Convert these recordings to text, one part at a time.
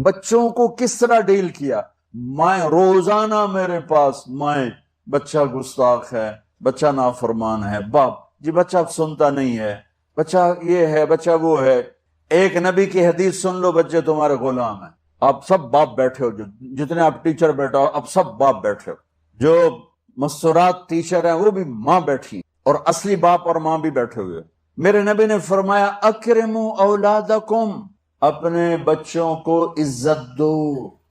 بچوں کو کس طرح ڈیل کیا. میں روزانہ میرے پاس بچہ گستاخ ہے، بچہ نافرمان ہے، باپ جی بچہ سنتا نہیں ہے، بچہ یہ ہے، بچہ وہ ہے. ایک نبی کی حدیث سن لو، بچے تمہارے غلام ہیں. آپ سب باپ بیٹھے ہو، جتنے آپ ٹیچر بیٹھا ہو اب سب باپ بیٹھے ہو. جو مستورات ٹیچر ہیں وہ بھی ماں بیٹھی، اور اصلی باپ اور ماں بھی بیٹھے ہوئے. میرے نبی نے فرمایا اکرموا اولادکم، اپنے بچوں کو عزت دو،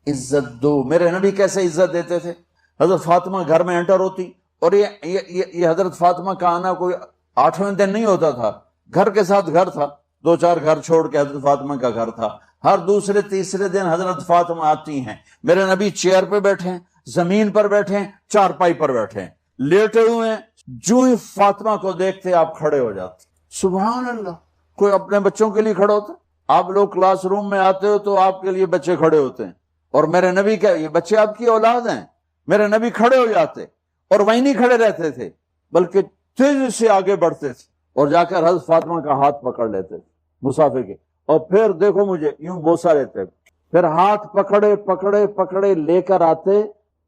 عزت دو. میرے نبی کیسے عزت دیتے تھے؟ حضرت فاطمہ گھر میں انٹر ہوتی، اور یہ حضرت فاطمہ کا آنا کوئی 8ویں دن نہیں ہوتا تھا، گھر کے ساتھ گھر تھا، 2-4 گھر چھوڑ کے حضرت فاطمہ کا گھر تھا. ہر دوسرے تیسرے دن حضرت فاطمہ آتی ہیں. میرے نبی چیئر پہ بیٹھے ہیں، زمین پر بیٹھے ہیں، چارپائی پر بیٹھے ہیں، لیٹے ہوئے ہیں. جو ہی فاطمہ کو دیکھتے آپ کھڑے ہو جاتے. سبحان اللہ. کوئی اپنے بچوں کے لیے کھڑا ہوتا؟ آپ لوگ کلاس روم میں آتے ہو تو آپ کے لیے بچے کھڑے ہوتے ہیں، اور میرے نبی کا یہ بچے آپ کی اولاد ہیں. میرے نبی کھڑے ہو جاتے، اور وہیں نہیں کھڑے رہتے تھے بلکہ تیزی سے آگے بڑھتے تھے اور جا کر حضرت فاطمہ کا ہاتھ پکڑ لیتے تھے مسافر کے، اور پھر دیکھو مجھے یوں بوسہ لیتے، پھر ہاتھ پکڑے پکڑے پکڑے لے کر آتے،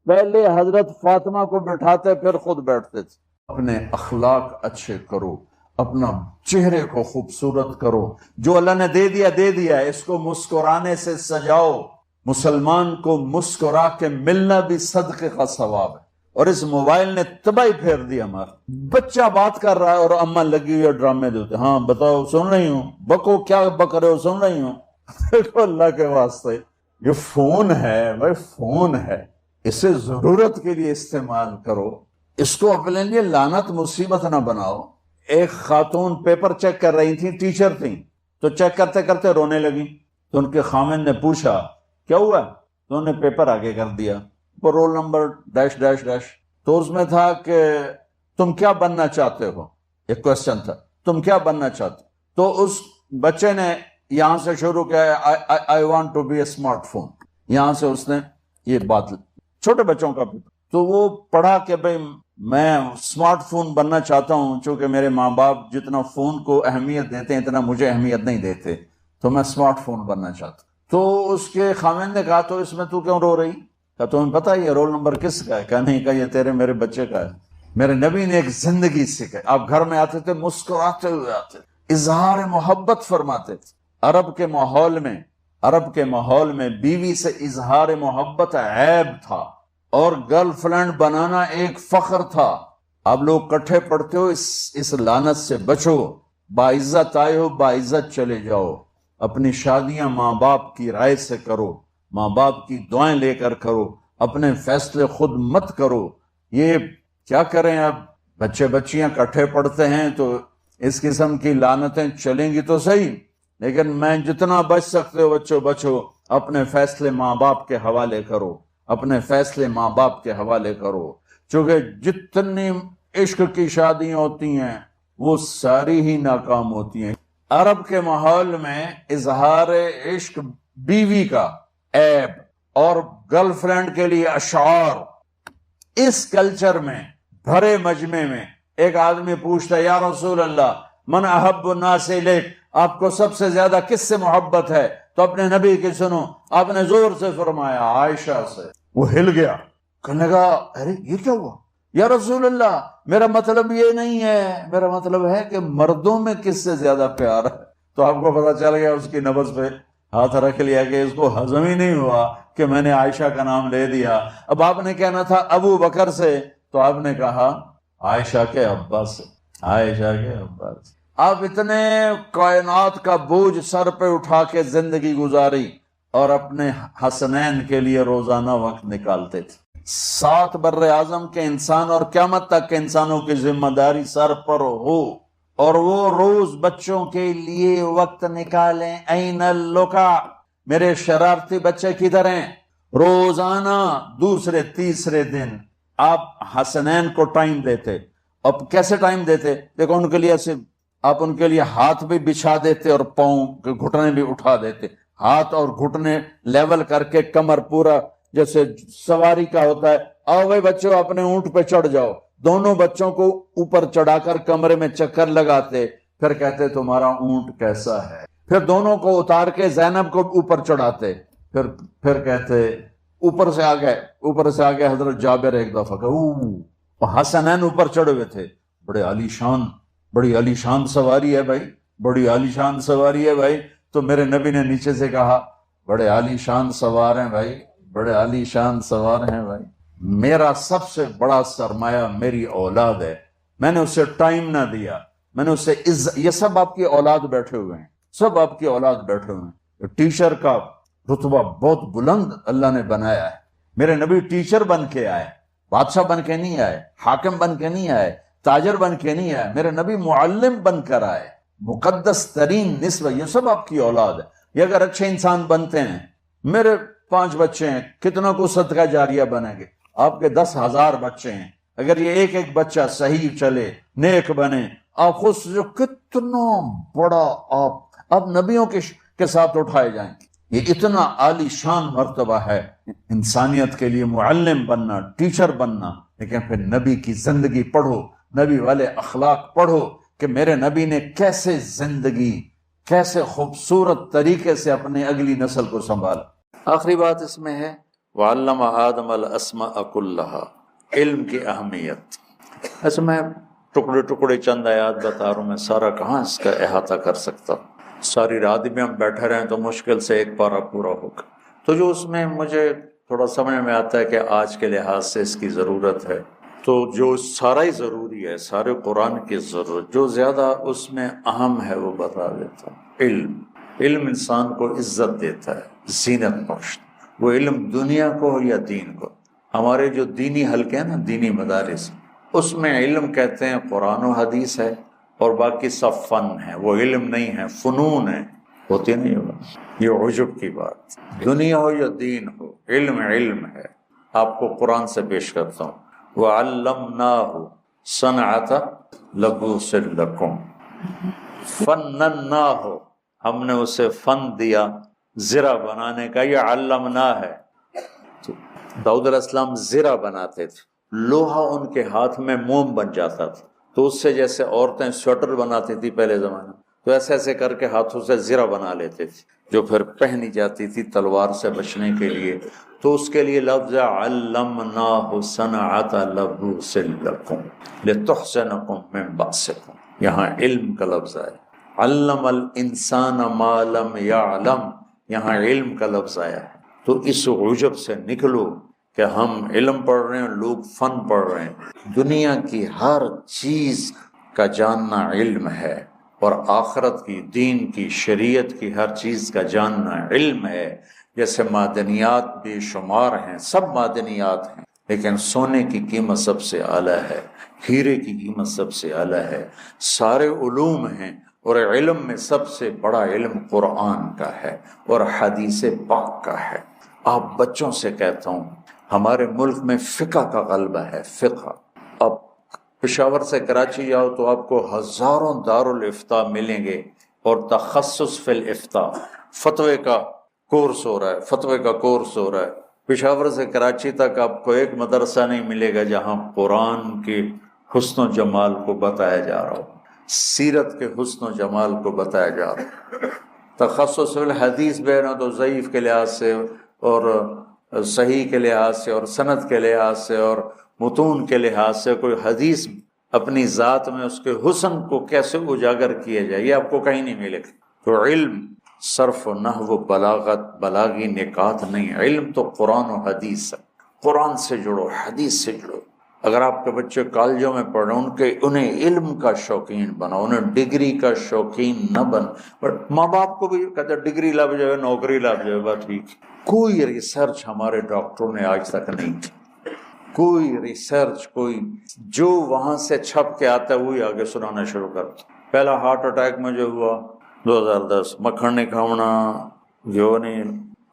پہلے حضرت فاطمہ کو بٹھاتے پھر خود بیٹھتے تھے. اپنے اخلاق اچھے کرو، اپنا چہرے کو خوبصورت کرو. جو اللہ نے دے دیا، اس کو مسکرانے سے سجاؤ. مسلمان کو مسکرا کے ملنا بھی صدقے کا ثواب ہے. اور اس موبائل نے تباہی پھیر دی ہمارا. بچہ بات کر رہا ہے اور اماں لگی ہوئی ہے ڈرامے دیتے، ہاں بتاؤ سن رہی ہوں، بکو کیا بک رہے ہو، سن رہی ہوں. دیکھو اللہ کے واسطے یہ فون ہے بھائی، فون ہے، اسے ضرورت کے لیے استعمال کرو، اس کو اپنے لیے لعنت مصیبت نہ بناؤ. ایک خاتون پیپر چیک کر رہی تھی، ٹیچر تھیں، تو چیک کرتے کرتے رونے لگی. تو ان کے خاوند نے پوچھا کیا ہوا؟ تو انہوں نے پیپر آگے کر دیا، roll number dash dash dash. تو اس میں تھا کہ تم کیا بننا چاہتے ہو، ایک کوشچن تھا، تم کیا بننا چاہتے ہو. تو اس بچے نے یہاں سے شروع کیا، I want to be a smartphone. یہاں سے اس نے یہ بات، چھوٹے بچوں کا پیپر، تو وہ پڑھا کہ بھئی میں اسمارٹ فون بننا چاہتا ہوں، چونکہ میرے ماں باپ جتنا فون کو اہمیت دیتے ہیں اتنا مجھے اہمیت نہیں دیتے، تو میں اسمارٹ فون بننا چاہتا ہوں. تو اس کے خاوند نے کہا تو اس میں تو کیوں رو رہی؟ کہا تمہیں پتہ یہ رول نمبر کس کا ہے؟ کہا نہیں. کہا یہ تیرے میرے بچے کا ہے. میرے نبی نے ایک زندگی سکھائی. آپ گھر میں آتے تھے مسکراتے ہوئے آتے، اظہار محبت فرماتے تھے. عرب کے ماحول میں بیوی سے اظہار محبت عیب تھا، اور گرل فرینڈ بنانا ایک فخر تھا. آپ لوگ کٹھے پڑھتے ہو، اس لعنت سے بچو. باعزت آئے ہو، باعزت چلے جاؤ. اپنی شادیاں ماں باپ کی رائے سے کرو، ماں باپ کی دعائیں لے کر کرو، اپنے فیصلے خود مت کرو. یہ کیا کریں، اب بچے بچیاں کٹھے پڑھتے ہیں تو اس قسم کی لعنتیں چلیں گی تو صحیح، لیکن میں جتنا بچ سکتے ہو بچو. اپنے فیصلے ماں باپ کے حوالے کرو، اپنے فیصلے ماں باپ کے حوالے کرو. چونکہ جتنی عشق کی شادیاں ہوتی ہیں وہ ساری ہی ناکام ہوتی ہیں. عرب کے ماحول میں اظہار عشق بیوی کا عیب اور گرل فرینڈ کے لیے اشعار. اس کلچر میں بھرے مجمع میں ایک آدمی پوچھتا یا رسول اللہ من احب الناس الیک، آپ کو سب سے زیادہ کس سے محبت ہے؟ تو اپنے نبی کی سنو. آپ نے زور سے فرمایا عائشہ سے. وہ ہل گیا، کہنے لگا ارے یہ کیا ہوا یا رسول اللہ، میرا مطلب یہ نہیں ہے، میرا مطلب ہے کہ مردوں میں کس سے زیادہ پیار ہے. تو آپ کو پتا چل گیا، اس کی نبض پہ ہاتھ رکھ لیا کہ اس کو ہضم ہی نہیں ہوا کہ میں نے عائشہ کا نام لے دیا. اب آپ نے کہنا تھا ابو بکر سے، تو آپ نے کہا عائشہ کے ابا سے، عائشہ کے ابا سے. آپ اتنے کائنات کا بوجھ سر پہ اٹھا کے زندگی گزاری اور اپنے حسنین کے لیے روزانہ وقت نکالتے تھے. 7 بر اعظم کے انسان اور قیامت تک کے انسانوں کی ذمہ داری سر پر ہو، اور وہ روز بچوں کے لیے وقت نکالیں. این اللقا، میرے شرارتی بچے کدھر ہیں؟ روزانہ دوسرے تیسرے دن آپ حسنین کو ٹائم دیتے. اب کیسے ٹائم دیتے؟ دیکھو ان کے لیے آپ ان کے لیے ہاتھ بھی بچھا دیتے اور پاؤں کے گھٹنے بھی اٹھا دیتے. ہاتھ اور گھٹنے لیول کر کے کمر پورا جیسے سواری کا ہوتا ہے. آؤ بھائی بچوں اپنے اونٹ پہ چڑھ جاؤ. دونوں بچوں کو اوپر چڑھا کر کمرے میں چکر لگاتے، پھر کہتے تمہارا اونٹ کیسا ہے. پھر دونوں کو اتار کے زینب کو اوپر چڑھاتے، پھر کہتے اوپر سے آ گئے حضرت جابر ایک دفعہ کہ حسنین اوپر چڑھے ہوئے تھے، بڑی عالی شان سواری ہے بھائی، بڑی عالی شان سواری ہے بھائی. تو میرے نبی نے نیچے سے کہا بڑے عالی شان سوار ہیں بھائی، بڑے عالی شان سوار ہیں بھائی، میرا سب سے بڑا سرمایہ میری اولاد ہے، میں نے اسے ٹائم نہ دیا، میں نے اسے یہ سب آپ کی اولاد بیٹھے ہوئے ہیں، سب آپ کی اولاد بیٹھے ہوئے ہیں. ٹیچر کا رتبہ بہت بلند اللہ نے بنایا ہے. میرے نبی ٹیچر بن کے آئے، بادشاہ بن کے نہیں آئے، حاکم بن کے نہیں آئے، تاجر بن کے نہیں آئے، میرے نبی معلم بن کر آئے. مقدس ترین نسبت، یہ سب آپ کی اولاد ہے. یہ اگر اچھے انسان بنتے ہیں، میرے 5 بچے ہیں، کتنا کو صدقہ جاریہ بنیں گے؟ آپ کے 10,000 بچے ہیں، اگر یہ ایک بچہ صحیح چلے، نیک بنے، آپ خود جو کتنا بڑا آپ نبیوں کے ساتھ اٹھائے جائیں گے. یہ اتنا عالی شان مرتبہ ہے انسانیت کے لیے، معلم بننا، ٹیچر بننا. لیکن پھر نبی کی زندگی پڑھو، نبی والے اخلاق پڑھو کہ میرے نبی نے کیسے زندگی، کیسے خوبصورت طریقے سے اپنی اگلی نسل کو سنبھالا. آخری بات اس میں ہے وَعَلَّمَ آدَمَ الْأَسْمَاءَ كُلَّهَا، علم کی اہمیت. ایسے میں ٹکڑے چند آیات بتا رہا ہوں، میں سارا کہاں اس کا احاطہ کر سکتا ہوں. ساری رات بھی ہم بیٹھے رہیں تو مشکل سے ایک پارہ پورا ہوگا. تو جو اس میں مجھے تھوڑا سمجھ میں آتا ہے کہ آج کے لحاظ سے اس کی ضرورت ہے، تو جو سارا ہی ضروری ہے، سارے قرآن کی ضرورت، جو زیادہ اس میں اہم ہے وہ بتا دیتا ہوں. علم انسان کو عزت دیتا ہے، زینت بخشتا. وہ علم دنیا کو ہو یا دین کو. ہمارے جو دینی حلقے ہیں نا، دینی مدارس، اس میں علم کہتے ہیں قرآن و حدیث ہے اور باقی سب فن ہے، وہ علم نہیں ہے، فنون ہے. ہوتی نہیں ہوگا. یہ عجب کی بات، دنیا ہو یا دین ہو، علم ہے. آپ کو قرآن سے پیش کرتا ہوں وَعَلَّمْنَاهُ صَنْعَةَ لَبُوسٍ لَكُمْ، فَنَّنَّاهُ، ہم نے اسے فن دیا زرہ بنانے کا. یہ علمنا ہے. داؤد علیہ السلام زرہ بناتے تھے، لوہا ان کے ہاتھ میں موم بن جاتا تھا، تو اس سے جیسے عورتیں سویٹر بناتی تھی پہلے زمانے، تو ایسے کر کے ہاتھوں سے زرہ بنا لیتے تھے جو پھر پہنی جاتی تھی تلوار سے بچنے کے لیے. تو اس کے لیے لفظ علمناہ صنعۃ لبوس لکم لتحصنکم من بأسکم، یہاں علم کا لفظ آیا. علم الانسان ما لم یعلم، یہاں علم کا لفظ آیا ہے. تو اس عجب سے نکلو کہ ہم علم پڑھ رہے ہیں، لوگ فن پڑھ رہے ہیں. دنیا کی ہر چیز کا جاننا علم ہے، اور آخرت کی، دین کی، شریعت کی ہر چیز کا جاننا علم ہے. جیسے معدنیات بے شمار ہیں، سب معدنیات ہیں، لیکن سونے کی قیمت سب سے اعلیٰ ہے، ہیرے کی قیمت سب سے اعلیٰ ہے. سارے علوم ہیں، اور علم میں سب سے بڑا علم قرآن کا ہے اور حدیث پاک کا ہے. آپ بچوں سے کہتا ہوں، ہمارے ملک میں فقہ کا غلبہ ہے. فقہ، اب پشاور سے کراچی جاؤ تو آپ کو ہزاروں دارالافتاء ملیں گے، اور تخصص فی الافتاء، فتوے کا کورس ہو رہا ہے. پشاور سے کراچی تک آپ کو ایک مدرسہ نہیں ملے گا جہاں قرآن کے حسن و جمال کو بتایا جا رہا ہو، سیرت کے حسن و جمال کو بتایا جا رہا ہو. تخصص فی الحدیث بہنا تو ضعیف کے لحاظ سے اور صحیح کے لحاظ سے اور سند کے لحاظ سے اور متون کے لحاظ سے کوئی حدیث اپنی ذات میں اس کے حسن کو کیسے اجاگر کیا جائے، یہ آپ کو کہیں نہیں ملے گا. تو علم صرف و نحو بلاغت بلاغی نکات نہیں، علم تو قرآن و حدیث ہے. قرآن سے جڑو، حدیث سے جڑو. اگر آپ کے بچے کالجوں میں پڑھ رہے ہیں، انہیں علم کا شوقین بناؤ، انہیں ڈگری کا شوقین نہ بن. بٹ ماں باپ کو بھی کہتے ہیں ڈگری لگ جائے، نوکری لگ جائے، بات ٹھیک. کوئی ریسرچ ہمارے ڈاکٹروں نے آج تک نہیں کی، کوئی ریسرچ، کوئی جو وہاں سے چھپ کے آتا ہے وہی آگے سنانا شروع کرتا. پہلا ہارٹ اٹیک مجھے ہوا 2010، مکھن نہیں کھاؤنا، گھیو نہیں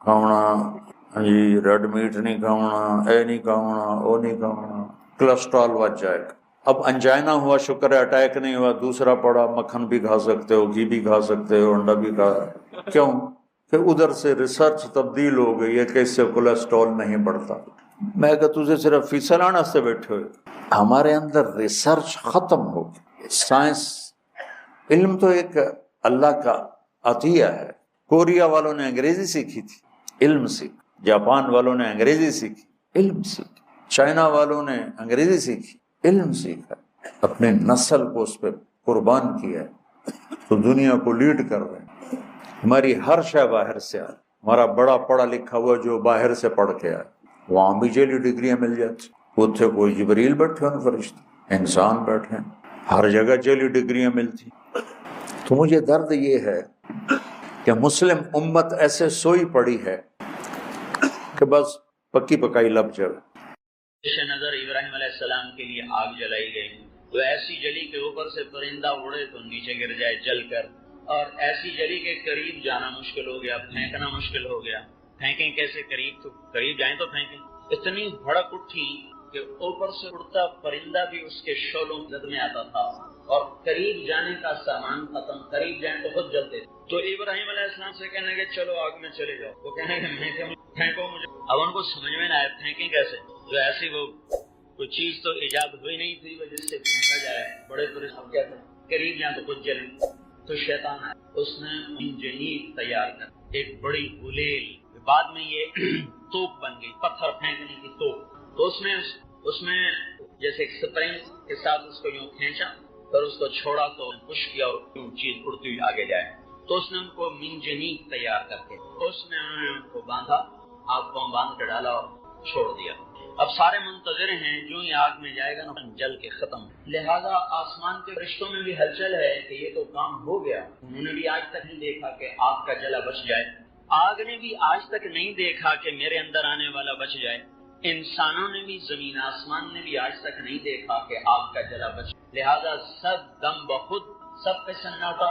کھاؤنا، جی ریڈ میٹ نہیں کھاؤنا، اے نہیں کھاؤنا، او نہیں کھاؤنا، کولیسٹرول بچ جائے گا. اب انجائنا ہوا، شکر ہے اٹیک نہیں ہوا. دوسرا پڑا مکھن بھی کھا سکتے ہو، گھی بھی کھا سکتے ہو، انڈا بھی کھا. کیوں کہ ادھر سے ریسرچ تبدیل ہو گئی ہے کہ اس سے کولیسٹرول نہیں بڑھتا. میں کہ تجھے صرف فیصد لانا سے بیٹھے ہوئے. ہمارے اندر ریسرچ ختم ہو گئی. سائنس، علم تو ایک اللہ کا عطیہ ہے. کوریا والوں نے انگریزی سیکھی تھی، علم سیکھ. جاپان والوں نے انگریزی سیکھی, علم سیکھی. چائنا والوں نے انگریزی سیکھی, علم سیکھا, اپنے نسل کو اس پہ قربان کیا ہے, تو دنیا کو لیڈ کر رہے ہیں. ہماری ہر شے باہر سے آئے. ہمارا بڑا پڑھا لکھا ہوا جو باہر سے پڑھ کے آئے, وہاں بھی جیلی ڈگریاں مل جاتی. اتنے کوئی جبریل بیٹھے ہیں, فرشتے, انسان بیٹھے ہیں, ہر جگہ جیلی ڈگریاں ملتی. تو مجھے درد یہ ہے کہ مسلم امت ایسے سوئی پڑی ہے کہ بس پکی پکائی لب جائے. پیش نظر ابراہیم علیہ السلام کے لیے آگ جلائی گئی, تو ایسی جلی کے اوپر سے پرندہ اڑے تو نیچے گر جائے جل کر, اور ایسی جلی کے قریب جانا مشکل ہو گیا, پھینکنا مشکل ہو گیا. پھینکیں کیسے؟ قریب جائیں تو پھینکیں. اتنی بھڑک اٹھی کہ اوپر سے اڑتا پرندہ بھی اس کے شعلوں زد میں آتا تھا, اور قریب جانے کا سامان ختم, قریب جائیں تو خود جلتے. تو ابراہیم علیہ السلام سے کہنے لگے چلو آگ میں چلے جاؤ. وہ کہنے لگے پھینکو مجھے. اب ان کو سمجھ میں نہ آئے پھینکیں کیسے, جو ایسی وہ کوئی چیز تو ایجاد ہوئی نہیں تھی جس سے پھینکا جائے. بڑے پریشان کیا تھا, قریب جائیں تو خود جلیں. تو شیطان آیا, اس نے منجنیق تیار کر, ایک بڑی غلیل, بعد میں یہ توپ بن گئی, پتھر پھینکنے کی توپ. تو اس میں جیسے ایک سپرنگ کے ساتھ اس کو یوں کھینچا, پھر اس کو چھوڑا تو پش کیا اور یوں چیز اڑتی ہوئی آگے جائے. تو اس نے ان کو منجنیق تیار کر کے اس میں انہوں نے ان کو باندھا, آگ کو باندھ کے ڈالا اور چھوڑ دیا. اب سارے منتظر ہیں جو ہی آگ میں جائے گا نا جل کے ختم. لہذا آسمان کے فرشتوں میں بھی ہلچل ہے کہ یہ تو کام ہو گیا. انہوں نے بھی آج تک نہیں دیکھا کہ آگ کا جلا بچ جائے. آگ نے بھی آج تک نہیں دیکھا کہ میرے اندر آنے والا بچ جائے. انسانوں نے بھی, زمین آسمان نے بھی آج تک نہیں دیکھا کہ آگ کا جلا بچ. لہذا سب دم بخود, سب پہ سناٹا,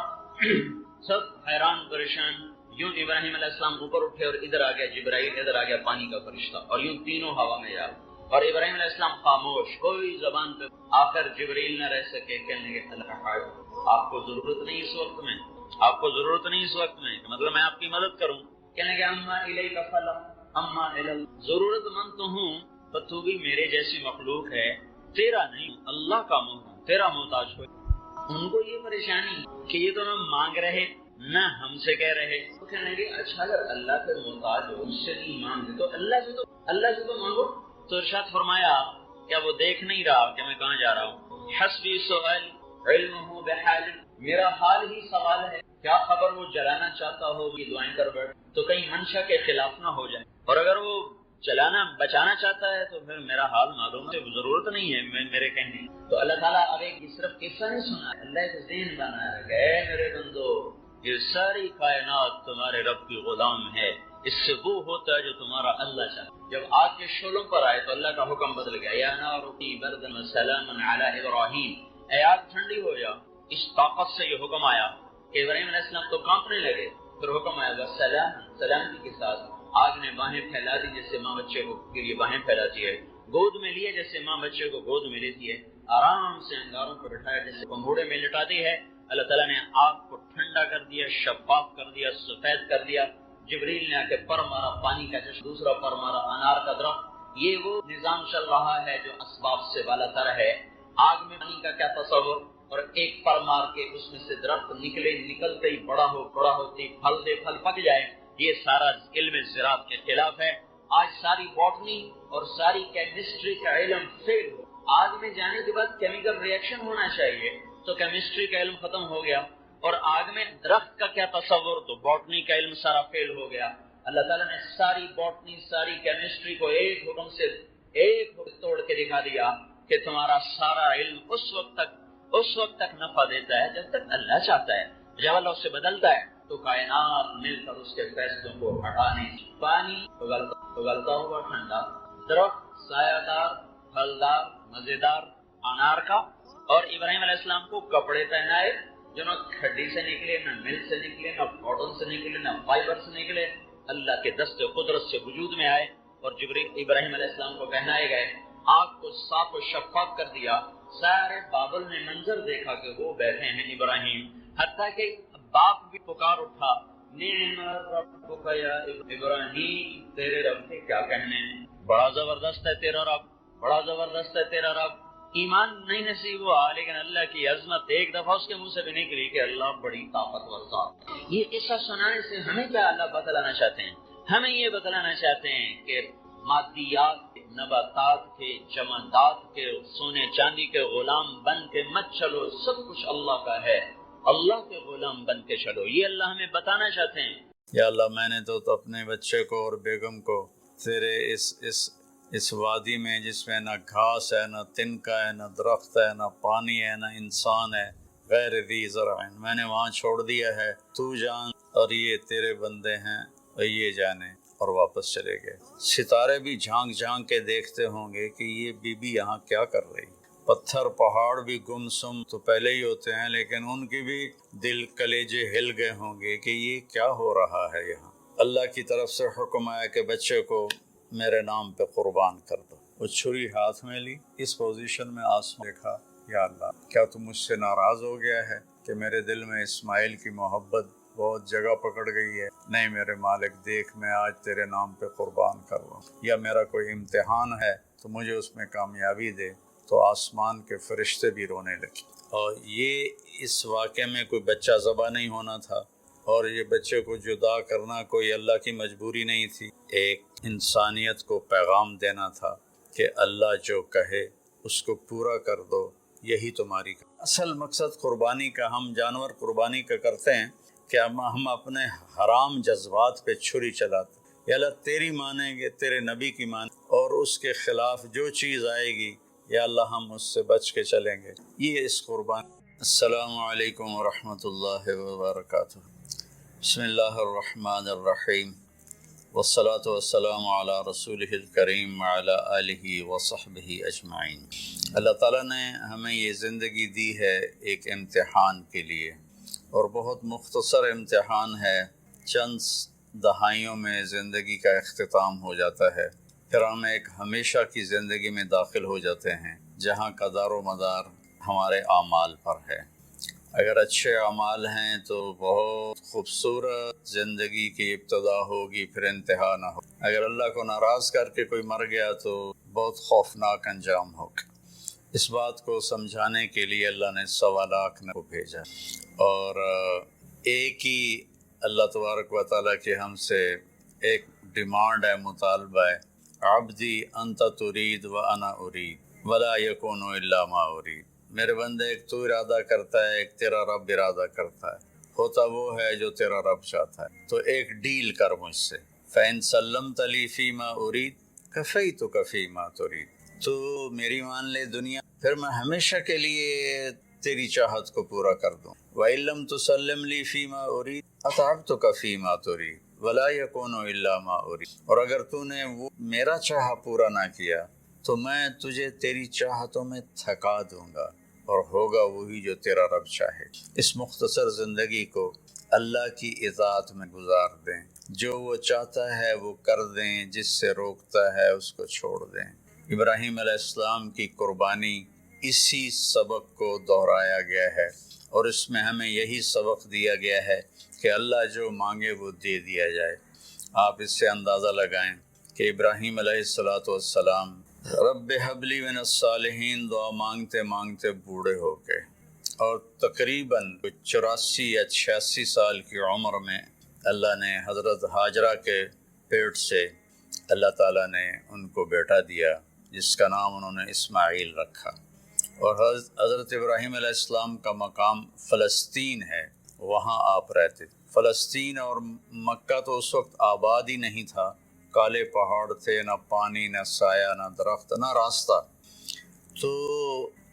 سب حیران پریشان. یوں ابراہیم علیہ السلام اوپر اٹھے اور ادھر آ گیا جبرائیل, ادھر آ گیا پانی کا فرشتہ, اور یوں تینوں ہوا میں جا. اور ابراہیم علیہ السلام خاموش, کوئی زبان پہ. آخر جبرائیل نہ رہ سکے, کہنے لگے اللہ آپ کو ضرورت نہیں اس وقت میں, آپ کو ضرورت نہیں اس وقت میں, مطلب میں آپ کی مدد کروں. کہنے لگے اما الیک فلا اما الی, ضرورت مند تو ہوں پر تو بھی میرے جیسی مخلوق ہے, تیرا نہیں, اللہ کا محتاج, تیرا محتاج کوئی. ان کو یہ پریشانی کہ یہ تو نہ مانگ رہے نہ ہم سے کہہ رہے. تو کہنے لگے اچھا اگر اللہ سے محتاج ہو, اس سے نہیں مانگتے تو اللہ سے تو مانگو. تو ارشاد فرمایا کیا وہ دیکھ نہیں رہا کہ میں کہاں جا رہا ہوں؟ حسبی سؤال علمہ بحال, میرا حال ہی سوال ہے. کیا خبر وہ جلانا چاہتا ہو یہ دعائیں کر بیٹھ تو کہیں منشا کے خلاف نہ ہو جائے, اور اگر وہ چلانا بچانا چاہتا ہے تو پھر میرا حال معلوم ہے, ضرورت نہیں ہے میرے کہنے. تو اللہ تعالیٰ اب ایک صرف قصہ نہیں سنا, اللہ ایک ذہن بنا ہے کہ اے میرے بندو, یہ ساری کائنات تمہارے رب کی غلام ہے, اس سے وہ ہوتا ہے جو تمہارا اللہ چاہتا. جب آگ کے شعلوں پر آئے تو اللہ کا حکم بدل گیا, یا نار کونی بردا وسلاما علی ابراہیم, اے آگ ٹھنڈی ہو جا. اس طاقت سے یہ حکم آیا کہ ابراہیم علیہ السلام تو کانپنے لگے. پھر حکم آیا وسلام, سلامتی کے ساتھ. آگ نے باہیں پھیلا دی جیسے ماں بچے کو کے لیے باہیں پھیلاتی ہے, گود میں لیے جیسے ماں بچے کو گود میں لیتی ہے, آرام سے انگاروں پر بٹھایا جیسے پنگھوڑے میں لٹاتی ہے. اللہ تعالیٰ نے آگ کو ٹھنڈا کر دیا, شفاف کر دیا, سفید کر دیا. جبریل نے آ کے پر مارا پانی کا چشمہ, دوسرا پر مارا انار کا درخت. یہ وہ نظام چل رہا ہے جو اسباب سے بالا تر ہے. آگ میں پانی کا کیا تصور, اور ایک پر مار کے اس میں سے درخت نکلے, نکلتے ہی بڑا ہوتی پھل دے, پھل پک جائے. یہ سارا علم زراعت کے خلاف ہے. آج ساری باٹنی اور ساری کیمسٹری کا علم فیل ہو. آگ میں جانے کے بعد کیمیکل ری ایکشن ہونا چاہیے, تو کیمسٹری کا علم ختم ہو گیا. اور آگ میں درخت کا کیا تصور, تو باٹنی کا علم سارا فیل ہو گیا. اللہ تعالیٰ نے ساری باٹنی ساری کیمسٹری کو ایک حکم سے توڑ کے دکھا دیا کہ تمہارا سارا علم اس وقت تک نفع دیتا ہے جب تک اللہ چاہتا ہے. جب اللہ اسے بدلتا ہے تو کائنات مل کر اس کے فیصلوں کو ہٹانے. پانی اگلتا ہوا ٹھنڈا, درخت سایہ دار پھلدار مزیدار انار کا, اور ابراہیم علیہ السلام کو کپڑے پہنائے جو نہ کھڈی سے نکلے, نہ مل سے نکلے, نہ کاٹن سے نکلے, نہ فائبر سے نکلے, اللہ کے دست قدرت سے وجود میں آئے. اور ابراہیم علیہ السلام کو پہنائے گئے. آگ کو صاف و شفاف کر دیا. سارے بابل نے منظر دیکھا کہ وہ بیٹھے ہیں ابراہیم, حتیٰ کہ باپ بھی پکار اٹھا, نعم ربک یا ابراہیم, تیرے رب کے کیا کہنے, بڑا زبردست ہے تیرا رب, بڑا زبردست ہے تیرا رب. ایمان نہیں نصیب ہوا, لیکن اللہ کی عظمت ایک دفعہ اس کے منہ سے بھی نکلی کہ اللہ بڑی طاقتور ذات. یہ قصہ سنانے سے ہمیں کیا اللہ بتلانا چاہتے ہیں؟ ہمیں یہ بتلانا چاہتے ہیں کہ مادیات نباتات کے جمادات کے سونے چاندی کے غلام بن کے مت چلو، سب کچھ اللہ کا ہے، اللہ کے غلام بن کے چلو، یہ اللہ ہمیں بتانا چاہتے ہیں۔ یا اللہ میں نے تو اپنے بچے کو اور بیگم کو تیرے اس وادی میں جس میں نہ گھاس ہے، نہ تنکا ہے، نہ درخت ہے، نہ پانی ہے، نہ انسان ہے، غیر ذی زرع، میں نے وہاں چھوڑ دیا ہے، تو جان اور یہ تیرے بندے ہیں اور یہ جانے، اور واپس چلے گئے۔ ستارے بھی جھانک جھانک کے دیکھتے ہوں گے کہ یہ بی بی یہاں کیا کر رہی، پتھر پہاڑ بھی گمسم تو پہلے ہی ہوتے ہیں، لیکن ان کی بھی دل کلیجے ہل گئے ہوں گے کہ یہ کیا ہو رہا ہے یہاں۔ اللہ کی طرف سے حکم آیا کہ بچے کو میرے نام پہ قربان کر دو۔ وہ چھری ہاتھ میں لی، اس پوزیشن میں آسمان دیکھا، یا اللہ کیا تو مجھ سے ناراض ہو گیا ہے کہ میرے دل میں اسماعیل کی محبت بہت جگہ پکڑ گئی ہے؟ نہیں میرے مالک، دیکھ میں آج تیرے نام پہ قربان کر رہا ہوں، یا میرا کوئی امتحان ہے تو مجھے اس میں کامیابی دے۔ تو آسمان کے فرشتے بھی رونے لگے۔ اور یہ اس واقعے میں کوئی بچہ ذبح نہیں ہونا تھا، اور یہ بچے کو جدا کرنا کوئی اللہ کی مجبوری نہیں تھی، ایک انسانیت کو پیغام دینا تھا کہ اللہ جو کہے اس کو پورا کر دو، یہی تمہاری اصل مقصد قربانی کا۔ ہم جانور قربانی کا کرتے ہیں کہ ہم اپنے حرام جذبات پہ چھری چلاتے، یا اللہ تیری مانیں گے، تیرے نبی کی مانیں، اور اس کے خلاف جو چیز آئے گی یا اللہ ہم اس سے بچ کے چلیں گے، یہ اس قربان۔ السلام علیکم ورحمۃ اللہ وبرکاتہ۔ بسم اللہ الرحمن الرحیم، والصلاة والسلام علی رسولہ الکریم وعلی آلہ وصحبہ اجمعین۔ اللہ تعالیٰ نے ہمیں یہ زندگی دی ہے ایک امتحان کے لیے، اور بہت مختصر امتحان ہے، چند دہائیوں میں زندگی کا اختتام ہو جاتا ہے، پھر ہم ایک ہمیشہ کی زندگی میں داخل ہو جاتے ہیں جہاں کا دار و مدار ہمارے اعمال پر ہے۔ اگر اچھے اعمال ہیں تو بہت خوبصورت زندگی کی ابتدا ہوگی، پھر انتہا نہ ہو۔ اگر اللہ کو ناراض کر کے کوئی مر گیا تو بہت خوفناک انجام ہوگا۔ اس بات کو سمجھانے کے لیے اللہ نے 1.25 لاکھ کو بھیجا، اور ایک ہی اللہ تبارک و تعالیٰ کی ہم سے ایک ڈیمانڈ ہے، مطالبہ ہے، عبدی انت ترید و انا ارید ولا یکون الا ما ارید۔ میرے بندے، ایک تو ارادہ کرتا ہے، ایک تیرا رب ارادہ کرتا ہے، ہوتا وہ ہے جو تیرا رب چاہتا ہے۔ تو ایک ڈیل کر مجھ سے، فَإِن سَلَّمْتَ لِي فِي مَا أُرِيدُ كَفَيْتُكَ فِي مَا تُرِيدُ۔ تو میری مان لے دنیا، پھر میں ہمیشہ کے لیے تیری چاہت کو پورا کر دوں۔ وَإِن لَّمْ تُسَلِّمْ لِي فِي مَا أُرِيدُ أَتْعَبْتُكَ فِي مَا تُرِيدُ وَلَا يَكُونُ إِلَّا مَا أُرِيدُ۔ اور اگر تو نے وہ میرا چاہا پورا نہ کیا تو میں تجھے تیری چاہتوں میں تھکا دوں گا، اور ہوگا وہی جو تیرا رب چاہے۔ اس مختصر زندگی کو اللہ کی اطاعت میں گزار دیں، جو وہ چاہتا ہے وہ کر دیں، جس سے روکتا ہے اس کو چھوڑ دیں۔ ابراہیم علیہ السلام کی قربانی اسی سبق کو دہرایا گیا ہے، اور اس میں ہمیں یہی سبق دیا گیا ہے کہ اللہ جو مانگے وہ دے دیا جائے۔ آپ اس سے اندازہ لگائیں کہ ابراہیم علیہ السلام رب حب لی من الصالحین دعا مانگتے مانگتے بوڑھے ہو گئے، اور تقریباً 84 یا 86 سال کی عمر میں اللہ نے حضرت ہاجرہ کے پیٹ سے اللہ تعالیٰ نے ان کو بیٹا دیا، جس کا نام انہوں نے اسماعیل رکھا۔ اور حضرت ابراہیم علیہ السلام کا مقام فلسطین ہے، وہاں آپ رہتے تھے۔ فلسطین اور مکہ تو اس وقت آباد ہی نہیں تھا، کالے پہاڑ تھے، نہ پانی، نہ سایہ، نہ درخت، نہ راستہ۔ تو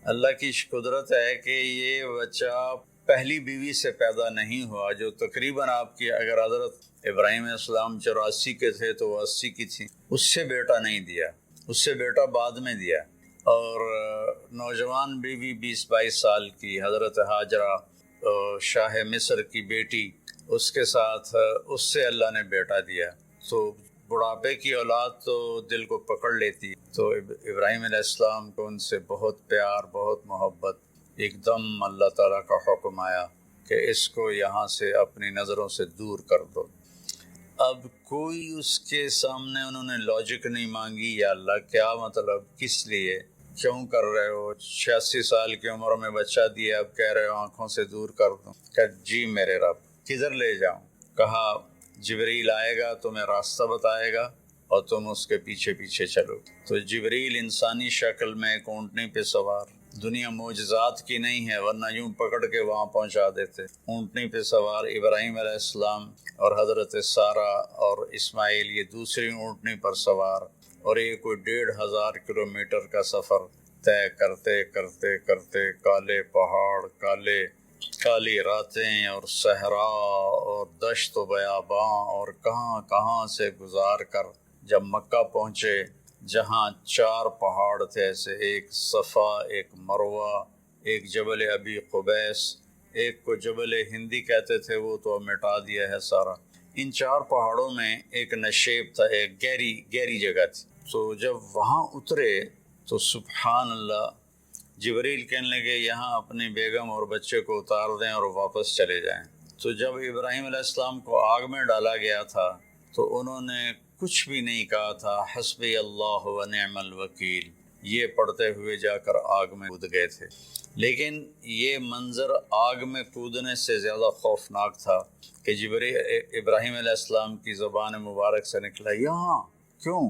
اللہ کی قدرت ہے کہ یہ بچہ پہلی بیوی سے پیدا نہیں ہوا، جو تقریباً آپ کی، اگر حضرت ابراہیم علیہ السلام 84 کے تھے تو وہ 80 کی تھی، اس سے بیٹا نہیں دیا، اس سے بیٹا بعد میں دیا۔ اور نوجوان بیوی 20-22 سال کی حضرت ہاجرہ شاہ مصر کی بیٹی، اس کے ساتھ اس سے اللہ نے بیٹا دیا۔ تو بڑھاپے کی اولاد تو دل کو پکڑ لیتی، تو ابراہیم علیہ السلام کو ان سے بہت پیار، بہت محبت۔ ایک دم اللہ تعالیٰ کا حکم آیا کہ اس کو یہاں سے اپنی نظروں سے دور کر دو۔ اب کوئی اس کے سامنے انہوں نے لاجک نہیں مانگی، یا اللہ کیا مطلب، کس لیے، کیوں کر رہے ہو؟ 86 سال کی عمر میں بچہ دیا، اب کہہ رہے ہو آنکھوں سے دور کر دوں۔ کہ جی میرے رب، کدھر لے جاؤں؟ کہا جبریل آئے گا تمہیں راستہ بتائے گا اور تم اس کے پیچھے پیچھے چلو. تو جبریل انسانی شکل میں ایک اونٹنی پہ سوار، دنیا معجزات کی نہیں ہے ورنہ یوں پکڑ کے وہاں پہنچا دیتے. اونٹنی پہ سوار ابراہیم علیہ السلام اور حضرت سارہ اور اسماعیل یہ دوسری اونٹنی پر سوار، اور یہ کوئی 1500 کلومیٹر کا سفر طے کرتے کرتے کرتے کالے پہاڑ، کالی راتیں اور صحرا اور دشت و بیاباں اور کہاں کہاں سے گزار کر جب مکہ پہنچے، جہاں 4 پہاڑ تھے ایسے، ایک صفا، ایک مروہ، ایک جبل ابی قبیس، ایک کو جبل ہندی کہتے تھے، وہ تو مٹا دیا ہے سارا. ان 4 پہاڑوں میں ایک نشیب تھا، ایک گہری جگہ تھی. تو جب وہاں اترے تو سبحان اللہ، جبریل کہنے لگے یہاں اپنی بیگم اور بچے کو اتار دیں اور واپس چلے جائیں. تو جب ابراہیم علیہ السلام کو آگ میں ڈالا گیا تھا تو انہوں نے کچھ بھی نہیں کہا تھا، حسبی اللہ و نعم الوکیل، یہ پڑھتے ہوئے جا کر آگ میں کود گئے تھے. لیکن یہ منظر آگ میں کودنے سے زیادہ خوفناک تھا کہ ابراہیم علیہ السلام کی زبان مبارک سے نکلا، یہاں کیوں؟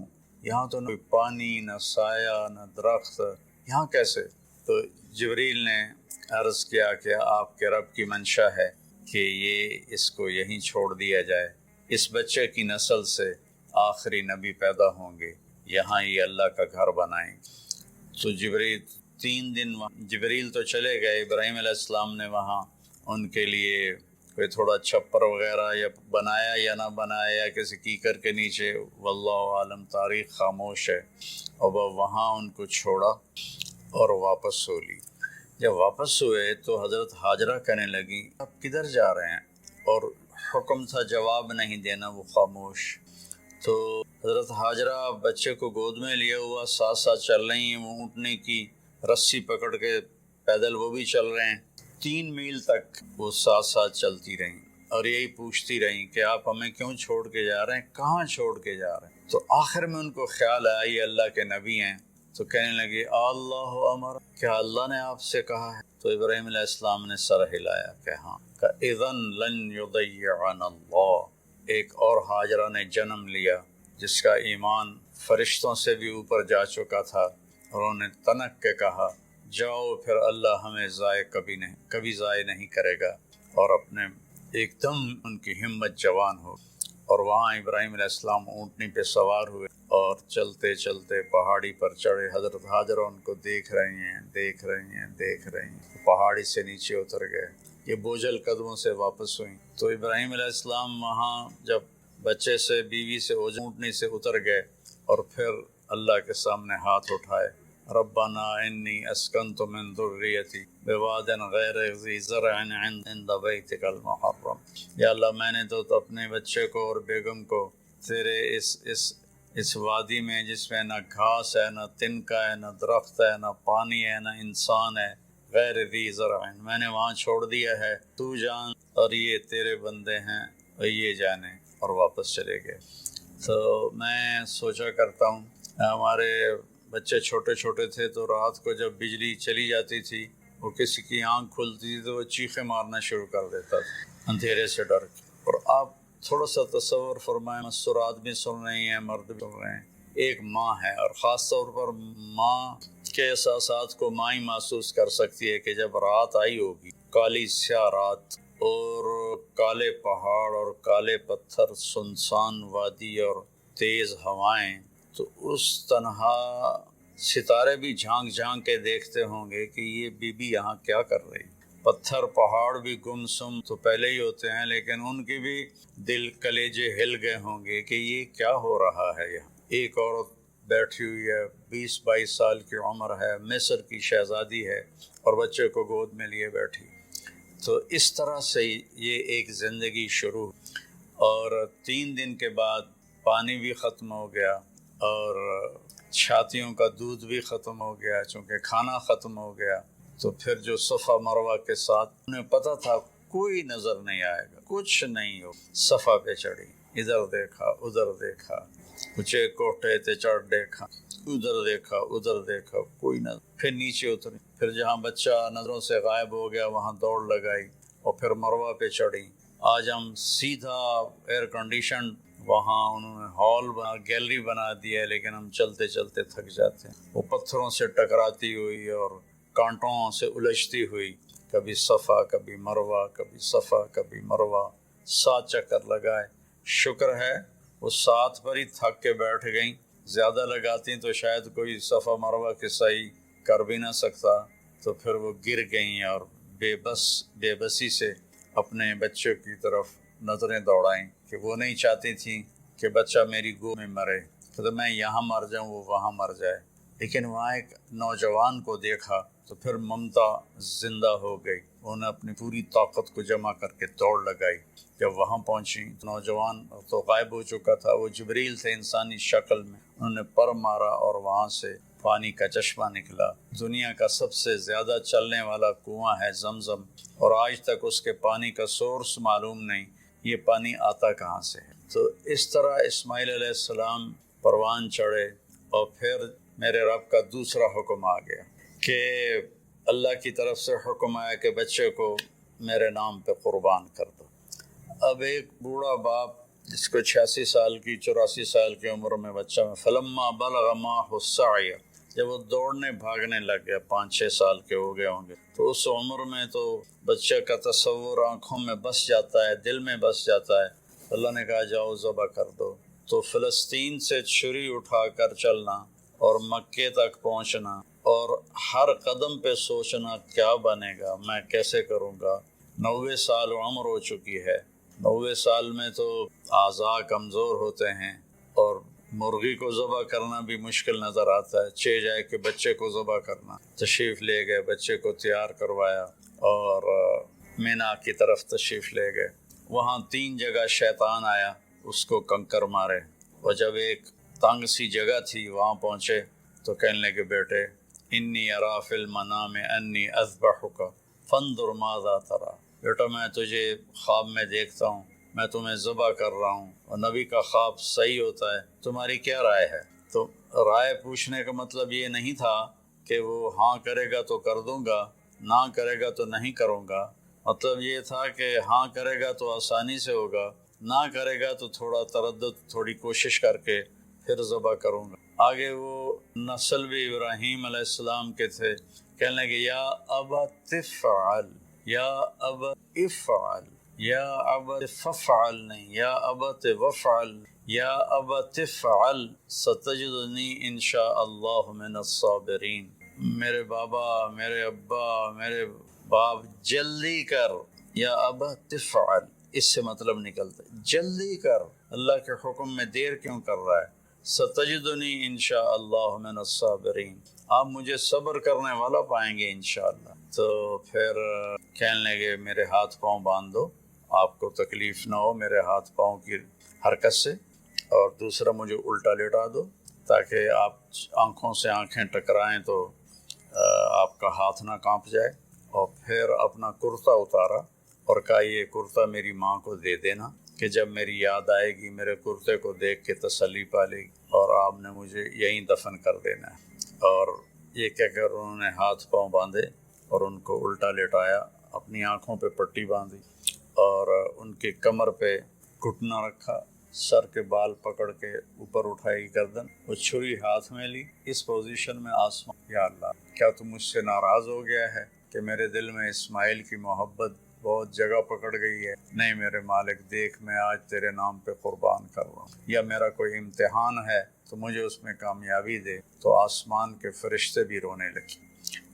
یہاں تو نہ کوئی پانی، نہ سایہ، نہ درخت، یہاں کیسے؟ تو جبریل نے عرض کیا کہ آپ کے رب کی منشا ہے کہ یہ اس کو یہیں چھوڑ دیا جائے، اس بچے کی نسل سے آخری نبی پیدا ہوں گے، یہاں یہ اللہ کا گھر بنائیں. تو جبریل تو چلے گئے، ابراہیم علیہ السلام نے وہاں ان کے لیے کوئی تھوڑا چھپر وغیرہ یا بنایا یا نہ بنایا یا کسی کیکر کے نیچے، واللہ عالم، تاریخ خاموش ہے. اور وہ وہاں ان کو چھوڑا اور واپس ہو لی. جب واپس ہوئے تو حضرت ہاجرہ کہنے لگی آپ کدھر جا رہے ہیں؟ اور حکم تھا جواب نہیں دینا، وہ خاموش. تو حضرت ہاجرہ بچے کو گود میں لیا ہوا ساتھ ساتھ چل رہی ہیں، وہ اونٹنے کی رسی پکڑ کے پیدل وہ بھی چل رہے ہیں. 3 میل تک وہ ساتھ ساتھ چلتی رہیں اور یہی پوچھتی رہیں کہ آپ ہمیں کیوں چھوڑ کے جا رہے ہیں، کہاں چھوڑ کے جا رہے ہیں؟ تو آخر میں ان کو خیال آیا یہ اللہ کے نبی ہیں، تو کہنے لگے اللہ امر، کیا اللہ نے آپ سے کہا ہے؟ تو ابراہیم علیہ السلام نے سر ہلایا کہ ہاں. اذن لن یضیعنا اللہ. ایک اور ہاجرہ نے جنم لیا جس کا ایمان فرشتوں سے بھی اوپر جا چکا تھا، اور انہوں نے تنک کے کہا جاؤ پھر اللہ ہمیں کبھی ضائع نہیں کرے گا. اور اپنے ایک دم ان کی ہمت جوان ہو، اور وہاں ابراہیم علیہ السلام اونٹنی پہ سوار ہوئے اور چلتے چلتے پہاڑی پر چڑھے. حضرت ہاجرہ ان کو دیکھ رہی ہیں، پہاڑی سے نیچے اتر گئے. یہ بوجھل قدموں سے واپس ہوئیں. تو ابراہیم علیہ السلام وہاں جب بچے سے، بیوی سے، اونٹنی سے اتر گئے اور پھر اللہ کے سامنے ہاتھ اٹھائے، ربنا انی اسکنت من ذریتی بواد غیر ذی زرع عند بیتک المحرم. یا اللہ میں نے تو اپنے بچے کو اور بیگم کو تیرے اس وادی میں جس میں نہ گھاس ہے، نہ تنکا ہے، نہ درخت ہے، نہ پانی ہے، نہ انسان ہے، غیر ذی زرع، میں نے وہاں چھوڑ دیا ہے، تو جان اور یہ تیرے بندے ہیں اور یہ جانے. اور واپس چلے گئے. تو میں سوچا کرتا ہوں، ہمارے بچے چھوٹے چھوٹے تھے تو رات کو جب بجلی چلی جاتی تھی، وہ کسی کی آنکھ کھلتی تھی تو وہ چیخیں مارنا شروع کر دیتا تھا اندھیرے سے ڈر کے. اور آپ تھوڑا سا تصور فرمائیں، مسرات بھی سن رہی ہیں، مرد بھی سن رہے ہیں. ایک ماں ہے، اور خاص طور پر ماں کے احساسات کو ماں ہی محسوس کر سکتی ہے کہ جب رات آئی ہوگی، کالی سیاہ رات اور کالے پہاڑ اور کالے پتھر، سنسان وادی اور تیز ہوائیں، تو اس تنہا ستارے بھی جھانک جھانک کے دیکھتے ہوں گے کہ یہ بی بی یہاں کیا کر رہی. پتھر پہاڑ بھی گمسم تو پہلے ہی ہوتے ہیں، لیکن ان کے بھی دل کلیجے ہل گئے ہوں گے کہ یہ کیا ہو رہا ہے یہاں. ایک عورت بیٹھی ہوئی ہے، 20-22 سال کی عمر ہے، مصر کی شہزادی ہے، اور بچے کو گود میں لیے بیٹھی. تو اس طرح سے یہ ایک زندگی شروع. اور 3 دن کے بعد پانی بھی ختم ہو گیا اور چھاتیوں کا دودھ بھی ختم ہو گیا، چونکہ کھانا ختم ہو گیا. تو پھر جو صفا مروہ کے ساتھ انہیں پتہ تھا کوئی نظر نہیں آئے گا، کچھ نہیں ہو. صفا پہ چڑھی، ادھر دیکھا ادھر دیکھا، اونچے کوٹھے تے چڑھ دیکھا، ادھر دیکھا، کوئی نظر. پھر نیچے اتری، پھر جہاں بچہ نظروں سے غائب ہو گیا وہاں دوڑ لگائی، اور پھر مروہ پہ چڑھی آج ہم سیدھا ایئر کنڈیشن وہاں انہوں نے ہال بنا گیلری بنا دیا ہے، لیکن ہم چلتے چلتے تھک جاتے ہیں. وہ پتھروں سے ٹکراتی ہوئی اور کانٹوں سے الجھتی ہوئی، کبھی صفا کبھی مروہ، کبھی صفا کبھی مروہ، 7 چکر لگائے. شکر ہے وہ 7 پر ہی تھک کے بیٹھ گئیں. زیادہ لگاتی تو شاید کوئی صفا مروہ کے صحیح کر بھی نہ سکتا. تو پھر وہ گر گئیں اور بے بسی سے اپنے بچے کی طرف نظریں دوڑائیں کہ وہ نہیں چاہتی تھیں کہ بچہ میری گود میں مرے، تو میں یہاں مر جاؤں وہ وہاں مر جائے. لیکن وہاں ایک نوجوان کو دیکھا تو پھر ممتا زندہ ہو گئی. انہوں نے اپنی پوری طاقت کو جمع کر کے دوڑ لگائی. جب وہاں پہنچی تو نوجوان تو غائب ہو چکا تھا، وہ جبریل تھے انسانی شکل میں. انہوں نے پر مارا اور وہاں سے پانی کا چشمہ نکلا. دنیا کا سب سے زیادہ چلنے والا کنواں ہے زمزم، اور آج تک اس کے پانی کا سورس معلوم نہیں، یہ پانی آتا کہاں سے ہے. تو اس طرح اسماعیل علیہ السلام پروان چڑھے، اور پھر میرے رب کا دوسرا حکم آ گیا کہ اللہ کی طرف سے حکم آیا کہ بچے کو میرے نام پہ قربان کر دو. اب ایک بوڑھا باپ جس کو 86 سال کی 84 سال کی عمر میں بچہ میں فلما بلغ معه السعی، جب وہ دوڑنے بھاگنے لگ گیا، 5-6 سال کے ہو گئے ہوں گے، تو اس عمر میں تو بچے کا تصور آنکھوں میں بس جاتا ہے، دل میں بس جاتا ہے. اللہ نے کہا جاؤ ذبح کر دو. تو فلسطین سے چھری اٹھا کر چلنا اور مکے تک پہنچنا اور ہر قدم پہ سوچنا کیا بنے گا، میں کیسے کروں گا. 90 سال عمر ہو چکی ہے. 90 سال میں تو اعضاء کمزور ہوتے ہیں، اور مرغی کو ذبح کرنا بھی مشکل نظر آتا ہے. جائے کہ بچے کو ذبح کرنا. تشریف لے گئے، بچے کو تیار کروایا اور مینا کی طرف تشریف لے گئے. وہاں 3 جگہ شیطان آیا، اس کو کنکر مارے. اور جب ایک تنگ سی جگہ تھی وہاں پہنچے تو کہنے لگے بیٹے انی ارا فی المنام انی اذبحک فانظر ماذا تری، بیٹا میں تجھے خواب میں دیکھتا ہوں، میں تمہیں ذبح کر رہا ہوں، اور نبی کا خواب صحیح ہوتا ہے، تمہاری کیا رائے ہے. تو رائے پوچھنے کا مطلب یہ نہیں تھا کہ وہ ہاں کرے گا تو کر دوں گا، نہ کرے گا تو نہیں کروں گا. مطلب یہ تھا کہ ہاں کرے گا تو آسانی سے ہوگا، نہ کرے گا تو تھوڑا تردد، تھوڑی کوشش کر کے پھر ذبح کروں گا. آگے وہ نسل بھی ابراہیم علیہ السلام کے تھے. کہنے لگے یا ابت افعل، یا ابت افعل، یا ابت ففعل، نہیں یا ابت وفعل، یا ابت افعل ستجدنی انشاء اللہ من الصابرین. میرے بابا، میرے ابا، میرے باپ جلدی کر، یا ابت افعل، اس سے مطلب نکلتا ہے جلدی کر، اللہ کے حکم میں دیر کیوں کر رہا ہے. ستجدنی انشاء اللہ من الصابرین، آپ مجھے صبر کرنے والا پائیں گے انشاءاللہ. تو پھر کہنے لگے میرے ہاتھ پاؤں باندھ دو، آپ کو تکلیف نہ ہو میرے ہاتھ پاؤں کی حرکت سے، اور دوسرا مجھے الٹا لیٹا دو تاکہ آپ آنکھوں سے آنکھیں ٹکرائیں تو آپ کا ہاتھ نہ کانپ جائے. اور پھر اپنا کرتا اتارا اور کہا یہ کرتا میری ماں کو دے دینا کہ جب میری یاد آئے گی میرے کرتے کو دیکھ کے تسلی پا لے گی، اور آپ نے مجھے یہیں دفن کر دینا ہے. اور یہ کہہ کر انہوں نے ہاتھ پاؤں باندھے اور ان کو الٹا لٹایا، اپنی آنکھوں پہ پٹی باندھی اور ان کی کمر پہ گھٹنا رکھا، سر کے بال پکڑ کے اوپر اٹھائی گردن، وہ چھری ہاتھ میں لی. اس پوزیشن میں آسمان، یا اللہ کیا تو مجھ سے ناراض ہو گیا ہے کہ میرے دل میں اسماعیل کی محبت بہت جگہ پکڑ گئی ہے؟ نہیں میرے مالک، دیکھ میں آج تیرے نام پہ قربان کر رہا ہوں، یا میرا کوئی امتحان ہے تو مجھے اس میں کامیابی دے. تو آسمان کے فرشتے بھی رونے لگے.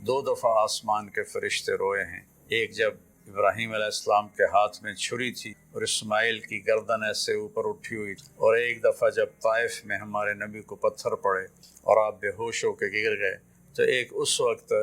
2 دفعہ آسمان کے فرشتے روئے ہیں. ایک جب ابراہیم علیہ السلام کے ہاتھ میں چھری تھی اور اسماعیل کی گردن ایسے اوپر اٹھی ہوئی تھی، اور ایک دفعہ جب طائف میں ہمارے نبی کو پتھر پڑے اور آپ بے ہوش ہو کے گر گئے، تو ایک اس وقت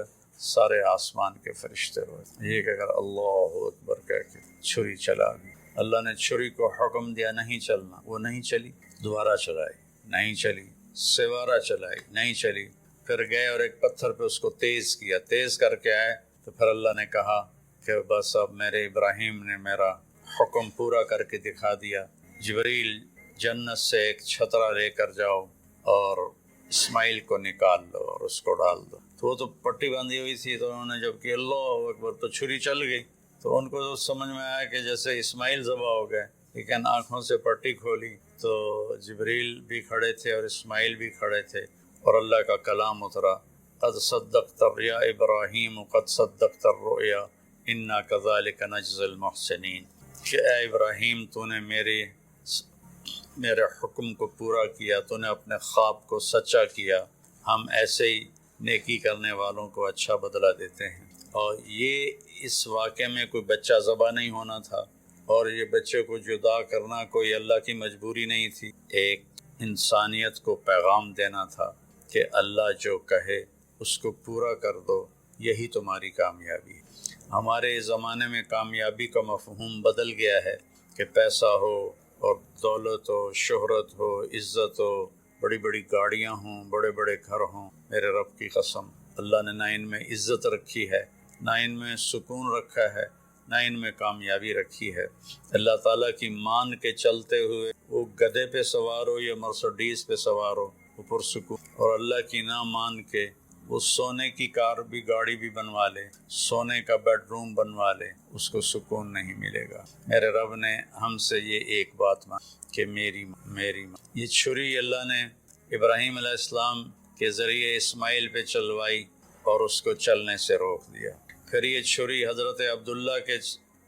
سارے آسمان کے فرشتے روئے. یہ کہ اگر اللہ اکبر کہہ کے چھری چلا دی. اللہ نے چھری کو حکم دیا نہیں چلنا، وہ نہیں چلی. دوبارہ چلائی، نہیں چلی. سوارہ چلائی، نہیں چلی. پھر گئے اور ایک پتھر پہ اس کو تیز کیا، تیز کر کے آئے تو پھر اللہ نے کہا کہ بس اب میرے ابراہیم نے میرا حکم پورا کر کے دکھا دیا. جبریل جنت سے ایک چھترا لے کر جاؤ اور اسماعیل کو نکال لو اور اس کو ڈال دو. تو وہ تو پٹی باندھی ہوئی تھی، تو انہوں نے جب کہ اللہ اکبر تو چھری چل گئی. تو ان کو تو سمجھ میں آیا کہ جیسے اسماعیل ذبح ہو گئے، لیکن آنکھوں سے پٹی کھولی تو جبریل بھی کھڑے تھے اور اسماعیل بھی کھڑے تھے، اور اللہ کا کلام اترا، قد صدقت الرؤیا ابراہیم قد صدقت الرؤیا انا کذالک نجزی المحسنین، کہ اے ابراہیم تو نے میرے حکم کو پورا کیا، تو نے اپنے خواب کو سچا کیا، ہم ایسے ہی نیکی کرنے والوں کو اچھا بدلہ دیتے ہیں۔ اور یہ اس واقعے میں کوئی بچہ ذبح نہیں ہونا تھا، اور یہ بچے کو جدا کرنا کوئی اللہ کی مجبوری نہیں تھی، ایک انسانیت کو پیغام دینا تھا کہ اللہ جو کہے اس کو پورا کر دو، یہی تمہاری کامیابی ہے۔ ہمارے زمانے میں کامیابی کا مفہوم بدل گیا ہے کہ پیسہ ہو اور دولت ہو، شہرت ہو، عزت ہو، بڑی بڑی گاڑیاں ہوں، بڑے بڑے گھر ہوں۔ میرے رب کی قسم، اللہ نے نہ ان میں عزت رکھی ہے، نہ ان میں سکون رکھا ہے، نہ ان میں کامیابی رکھی ہے۔ اللہ تعالیٰ کی مان کے چلتے ہوئے وہ گدھے پہ سوار ہو یا مرسڈیز پہ سوار ہو، وہ پرسکون، اور اللہ کی نہ مان کے وہ سونے کی کار بھی، گاڑی بھی بنوا لے، سونے کا بیڈ روم بنوا لے، اس کو سکون نہیں ملے گا۔ میرے رب نے ہم سے یہ ایک بات مانگی کہ میری ماں۔ یہ چھری اللہ نے ابراہیم علیہ السلام کے ذریعے اسماعیل پہ چلوائی اور اس کو چلنے سے روک دیا۔ پھر یہ چھری حضرت عبداللہ کے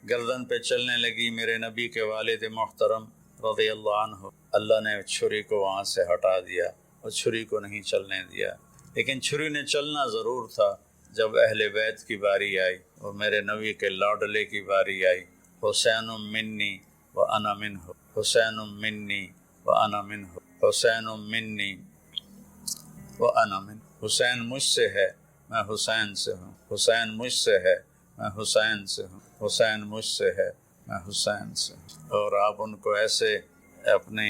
گردن پہ چلنے لگی، میرے نبی کے والد محترم رضی اللہ عنہ۔ اللہ نے چھری کو وہاں سے ہٹا دیا اور چھری کو نہیں چلنے دیا، لیکن چھری نے چلنا ضرور تھا جب اہل بیت کی باری آئی اور میرے نبی کے لاڈلے کی باری آئی۔ حسین منی و انا منہ، حسین منی و انا منہ، حسین منی و انا منہ، حسین مجھ سے ہے، میں حسین سے ہوں، حسین مجھ سے ہے، میں حسین سے ہوں، حسین مجھ سے ہے، میں حسین سے ہوں۔ اور آپ ان کو ایسے اپنے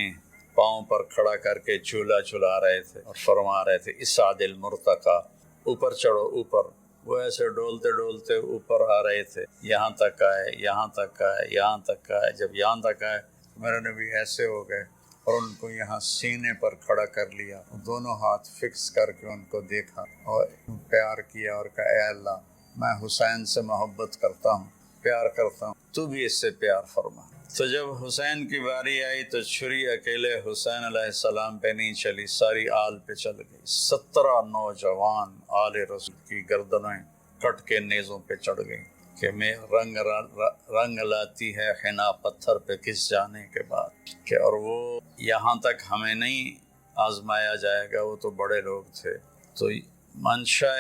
پاؤں پر کھڑا کر کے جھولا جھلا رہے تھے اور فرما رہے تھے اسعد المرتقی، اوپر چڑھو اوپر۔ وہ ایسے ڈولتے ڈولتے اوپر آ رہے تھے، یہاں تک آئے، یہاں تک آئے، یہاں تک آئے۔ جب یہاں تک آئے میرے نبی ایسے ہو گئے اور ان کو یہاں سینے پر کھڑا کر لیا، دونوں ہاتھ فکس کر کے ان کو دیکھا اور پیار کیا اور کہا اے اللہ، میں حسین سے محبت کرتا ہوں، پیار کرتا ہوں، تو بھی اس سے پیار فرما۔ تو جب حسین کی باری آئی تو چھری اکیلے حسین علیہ السلام پہ نہیں چلی، ساری آل پہ چل گئی۔ 17 نوجوان آل رسول کی گردنیں کٹ کے نیزوں پہ چڑھ گئی کہ میں رنگ لاتی ہے حنا پتھر پہ کس جانے کے بعد، کہ اور وہ یہاں تک ہمیں نہیں آزمایا جائے گا، وہ تو بڑے لوگ تھے۔ تو منشا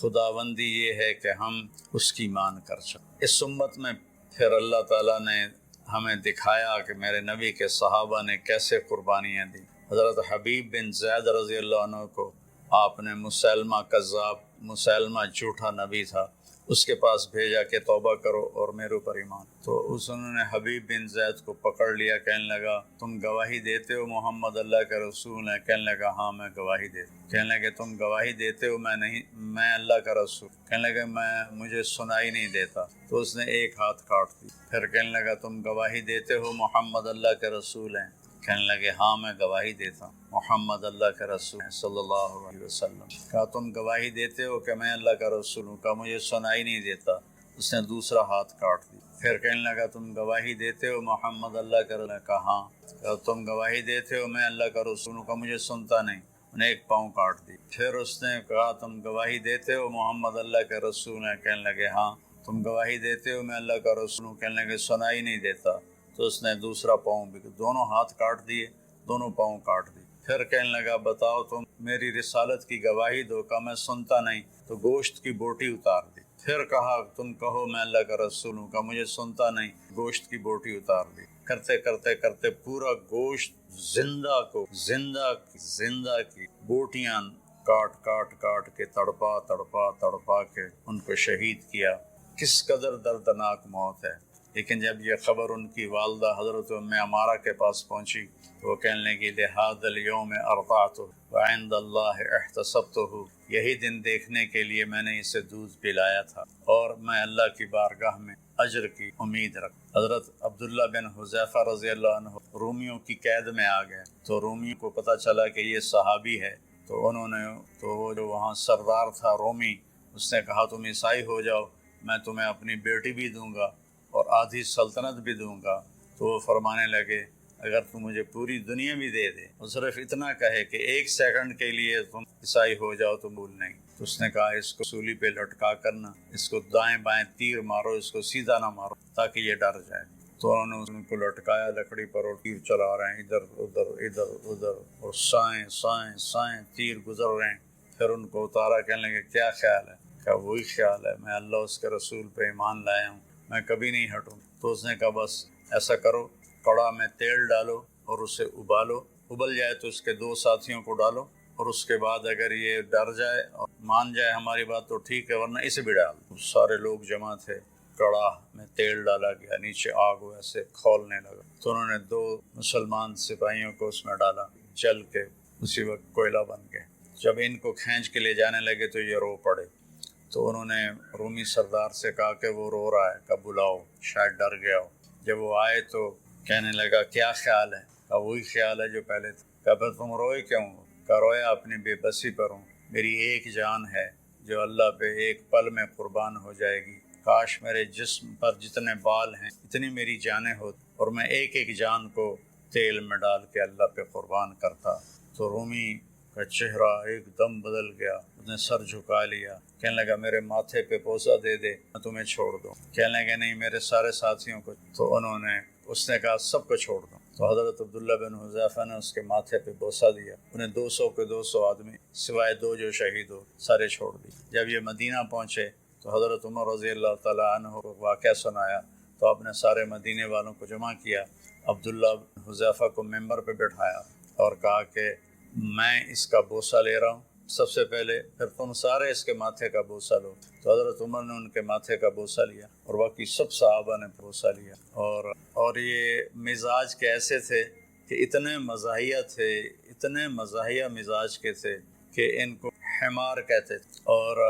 خداوندی یہ ہے کہ ہم اس کی مان کر چلیں۔ اس امت میں پھر اللہ تعالیٰ نے ہمیں دکھایا کہ میرے نبی کے صحابہ نے کیسے قربانیاں دی۔ حضرت حبیب بن زید رضی اللہ عنہ کو آپ نے مسلمہ کذاب، مسلمہ جھوٹا نبی تھا، اس کے پاس بھیجا کہ توبہ کرو اور میرے اوپر ایمان۔ تو انہوں نے حبیب بن زید کو پکڑ لیا، کہنے لگا تم گواہی دیتے ہو محمد اللہ کا رسول ہے؟ کہنے لگا ہاں میں گواہی دیتا ہوں۔ کہنے لگے تم گواہی دیتے ہو میں اللہ کا رسول؟ کہنے لگے مجھے سنائی نہیں دیتا۔ تو اس نے ایک ہاتھ کاٹ دی۔ پھر کہنے لگا تم گواہی دیتے ہو محمد اللہ کے رسول ہیں؟ کہنے لگے ہاں میں گواہی دیتا ہوں، محمد اللہ کا رسول ہیں صلی اللہ علیہ وسلم۔ کہا تم گواہی دیتے ہو کہ میں اللہ کا رسول ہوں؟ کہا مجھے سنائی نہیں دیتا۔ اس نے دوسرا ہاتھ کاٹ دی۔ پھر کہنے لگا تم گواہی دیتے ہو محمد اللہ کا رسول؟ کہا ہاں۔ کہا تم گواہی دیتے ہو میں اللہ کا رسول ہوں؟ کہا مجھے سنتا نہیں۔ انہیں ایک پاؤں کاٹ دی۔ پھر اس نے کہا تم گواہی دیتے ہو محمد اللہ کے رسول ہیں؟ کہنے لگے ہاں۔ تم گواہی دیتے ہو میں اللہ کا رسول ہوں؟ کہنے لگے سنائی نہیں دیتا۔ تو اس نے دوسرا پاؤں بھی، دونوں ہاتھ کاٹ دیے، دونوں پاؤں کاٹ دیے۔ پھر کہنے لگا بتاؤ تم میری رسالت کی گواہی دو۔ کہا میں سنتا نہیں۔ تو گوشت کی بوٹی اتار دی۔ پھر کہا تم کہو میں اللہ کا رسول ہوں۔ کہا مجھے سنتا نہیں۔ گوشت کی بوٹی اتار دی۔ کرتے کرتے کرتے پورا گوشت زندہ کی بوٹیاں کاٹ کے تڑپا کے ان کو شہید کیا۔ کس قدر دردناک موت ہے۔ لیکن جب یہ خبر ان کی والدہ حضرت ام عمارہ کے پاس پہنچی تو وہ کہنے لگی لہذا اليوم ارضعته وعند اللہ احتسبته، یہی دن دیکھنے کے لیے میں نے اسے دودھ پلایا تھا اور میں اللہ کی بارگاہ میں اجر کی امید رکھ۔ حضرت عبداللہ بن حذیفہ رضی اللہ عنہ رومیوں کی قید میں آ گئے تو رومیوں کو پتہ چلا کہ یہ صحابی ہے، تو وہ جو وہاں سردار تھا رومی، اس نے کہا تم عیسائی ہو جاؤ، میں تمہیں اپنی بیٹی بھی دوں گا اور آدھی سلطنت بھی دوں گا. تو وہ فرمانے لگے اگر تم مجھے پوری دنیا بھی دے دے اور صرف اتنا کہے کہ 1 سیکنڈ کے لیے تم عیسائی ہو جاؤ تو بھول نہیں. تو اس نے کہا اس کو سولی پہ لٹکا کرنا، اس کو دائیں بائیں تیر مارو، اس کو سیدھا نہ مارو تاکہ یہ ڈر جائے. تو انہوں نے ان کو لٹکایا لکڑی پر اور تیر چلا رہے ہیں ادھر ادھر اور سائیں سائیں سائیں تیر گزر رہے ہیں. پھر ان کو اتارا، کہنے لگے کیا خیال ہے؟ کہا وہی خیال ہے، میں اللہ اس کے رسول پہ ایمان لایا ہوں، میں کبھی نہیں ہٹوں. تو اس نے کہا بس ایسا کرو، کڑا میں تیل ڈالو اور اسے ابالو، ابل جائے تو اس کے 2 ساتھیوں کو ڈالو اور اس کے بعد اگر یہ ڈر جائے اور مان جائے ہماری بات تو ٹھیک ہے ورنہ اسے بھی ڈال. سارے لوگ جمع تھے، کڑا میں تیل ڈالا گیا، نیچے آگ ویسے کھولنے لگا. تو انہوں نے 2 مسلمان سپاہیوں کو اس میں ڈالا، جل کے اسی وقت کوئلہ بن گئے. جب ان کو کھینچ کے لے جانے لگے تو یہ رو پڑے. تو انہوں نے رومی سردار سے کہا کہ وہ رو رہا ہے، کہ بلاؤ، شاید ڈر گیا ہو. جب وہ آئے تو کہنے لگا کیا خیال ہے؟ کہا وہی خیال ہے جو پہلے تھا. کہا پھر تم روئے کیوں؟ کہا رویا اپنی بے بسی پر ہوں، میری ایک جان ہے جو اللہ پہ ایک پل میں قربان ہو جائے گی. کاش میرے جسم پر جتنے بال ہیں اتنی میری جانیں ہوتی اور میں ایک ایک جان کو تیل میں ڈال کے اللہ پہ قربان کرتا. تو رومی کا چہرہ ایک دم بدل گیا، اس نے سر جھکا لیا، کہنے لگا میرے ماتھے پہ بوسہ دے دے میں تمہیں چھوڑ دوں. کہنے لگا نہیں میرے سارے ساتھیوں کو. تو اس نے کہا سب کو چھوڑ دوں. تو حضرت عبداللہ بن حذیفہ نے اس کے ماتھے پہ بوسہ دیا. انہیں 200 کے 200 آدمی سوائے 2 جو شہید ہو سارے چھوڑ دی. جب یہ مدینہ پہنچے تو حضرت عمر رضی اللہ تعالیٰ عنہ کو واقعہ سنایا تو آپ نے سارے مدینے والوں کو جمع کیا، عبداللہ بن حذیفہ کو ممبر پہ بٹھایا اور کہا کہ میں اس کا بوسہ لے رہا ہوں سب سے پہلے، پھر تم سارے اس کے ماتھے کا بوسہ لو. تو حضرت عمر نے ان کے ماتھے کا بوسہ لیا اور باقی سب صحابہ نے بوسہ لیا. اور یہ مزاج کے ایسے تھے کہ اتنے مزاحیہ تھے، اتنے مزاحیہ مزاج کے تھے کہ ان کو حمار کہتے تھے. اور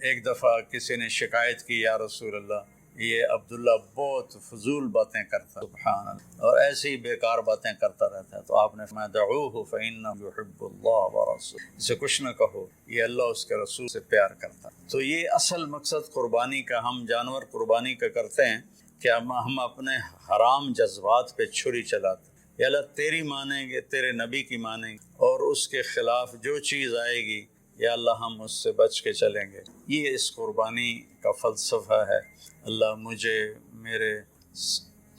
ایک دفعہ کسی نے شکایت کی یا رسول اللہ یہ عبداللہ بہت فضول باتیں کرتا، سبحان اللہ، اور ایسی بیکار باتیں کرتا رہتا ہے. تو آپ نے فرمایا دعوہ فإنہ یحب اللہ ورسولہ، اسے کچھ نہ کہو، یہ اللہ اس کے رسول سے پیار کرتا. تو یہ اصل مقصد قربانی کا، ہم جانور قربانی کا کرتے ہیں کہ ہم اپنے حرام جذبات پہ چھری چلاتے. یا اللہ تیری مانیں گے، تیرے نبی کی مانیں گے، اور اس کے خلاف جو چیز آئے گی یا اللہ ہم اس سے بچ کے چلیں گے. یہ اس قربانی کا فلسفہ ہے. اللہ مجھے، میرے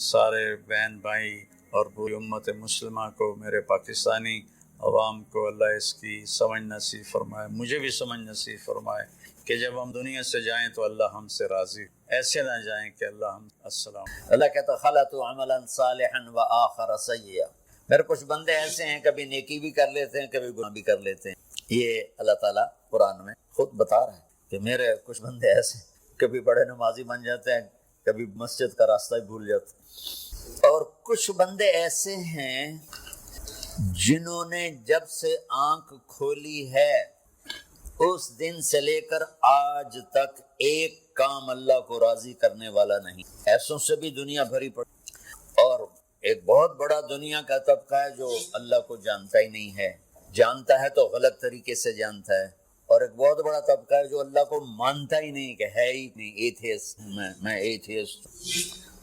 سارے بہن بھائی اور پوری امت مسلمہ کو، میرے پاکستانی عوام کو اللہ اس کی سمجھ نصیب فرمائے، مجھے بھی سمجھ نصیب فرمائے کہ جب ہم دنیا سے جائیں تو اللہ ہم سے راضی، ایسے نہ جائیں کہ اللہ ہم. السلام. اللہ کہتا خلط عملا صالحا وآخر سیئا. پھر کچھ بندے ایسے ہیں کبھی نیکی بھی کر لیتے ہیں کبھی گناہ بھی کر لیتے ہیں. یہ اللہ تعالیٰ قرآن میں خود بتا رہے ہیں کہ میرے کچھ بندے ایسے ہیں کبھی بڑے نمازی بن جاتے ہیں کبھی مسجد کا راستہ ہی بھول جاتے ہیں، اور کچھ بندے ایسے ہیں جنہوں نے جب سے آنکھ کھولی ہے اس دن سے لے کر آج تک ایک کام اللہ کو راضی کرنے والا نہیں. ایسوں سے بھی دنیا بھری پڑی. اور ایک بہت بڑا دنیا کا طبقہ ہے جو اللہ کو جانتا ہی نہیں ہے، جانتا ہے تو غلط طریقے سے جانتا ہے. اور ایک بہت بڑا طبقہ ہے جو اللہ کو مانتا ہی نہیں، کہ ہے ہی نہیں، ایتھیسٹ ہوں میں ایتھیسٹ.